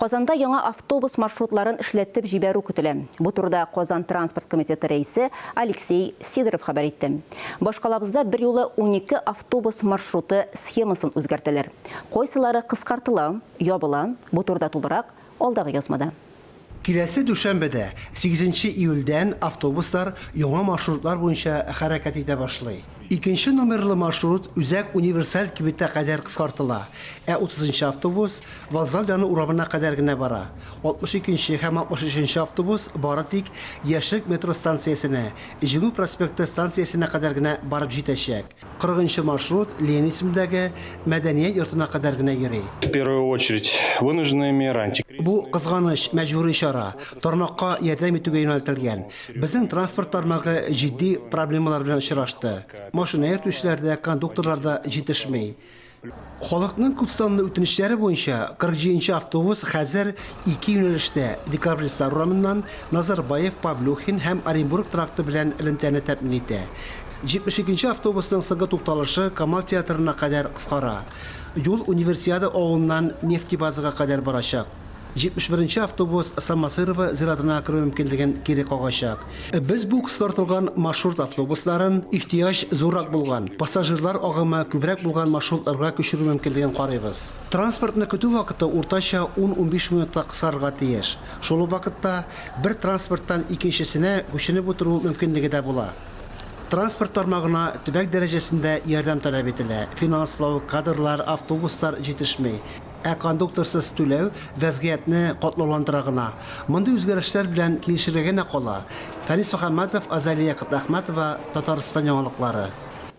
Казанда яңа автобус маршрутларын эшләтеп җибәрү көтелә. Бу турыда Казан транспорт комитеты рәисе Алексей Сидоров хәбәр итте. Башкалабызда бер юлы 12 автобус маршруты схемасын үзгәртәләр. Кайсылары кыскартыла, ябыла. Бу турыда тулырак алдагы язмада. Киләсе дүшәмбедә 8 июльдән автобуслар яңа маршрутлар буенча хәрәкәт итә башлый. Икенче номерлы маршрут үзәк универсаль кибеттә кадәр кыскартыла. 30 автобус Вокзал яны урамына кадәр генә бара. 62 һәм 63 автобус бары тик Яшьлек метро станциясенә, Җиңү проспекты станциясенә кадәр генә барып җитәчәк. 40 маршрут Ленин исемендәге Мәдәният йортына кадәр генә йөри. В первую очередь, вынужденные меры. Бу кызганыч мәҗбүри чара тармакка ярдәм итүгә юнәлтелгән. Безнең транспорт тармагы җитди проблемалар белән очрашты. Машина йөртүчеләрдә, кондукторларда җитешми. Халыкның күп санлы үтенечләре буенча 47 автобус хәзер 2 юнәлештә Декабристлар урамыннан Назарбаев, Павлюхин һәм Оренбург тракты белән элемтәне тәэмин итә. 72 автобусның соңгы тукталышы Камал театрына кадәр кыскара. Юл Универсиада авылыннан нефтебазага кадәр барачак. 71 автобус Самасырова зиратына керү мөмкинлеген кире кагачак. Без бу кыскартылган маршрут автобусларын ихтыяҗ зуррак булган, пассажирлар агымы күбрәк булган маршрутларга күчерү мөмкинлеген карыйбыз. Транспортны көтү вакыты уртача 10-15 минутта кысарга тиеш. Шул вакытта бер транспорттан икенчесенә күченеп утыру мөмкинлеге дә була. Транспорт тармагына төбәк дәрәҗәсендә ярдәм таләп ителә. Финанслау, кадрлар, автобуслар җитешми. Кондукторсыз түләү вәзгыятьне катлауландыра гына. Мондый үзгәрешләр белән килешергә генә кала. Фәнис Мөхәммәтов, Азалия Кытахматова, Татарстан яңалыклары.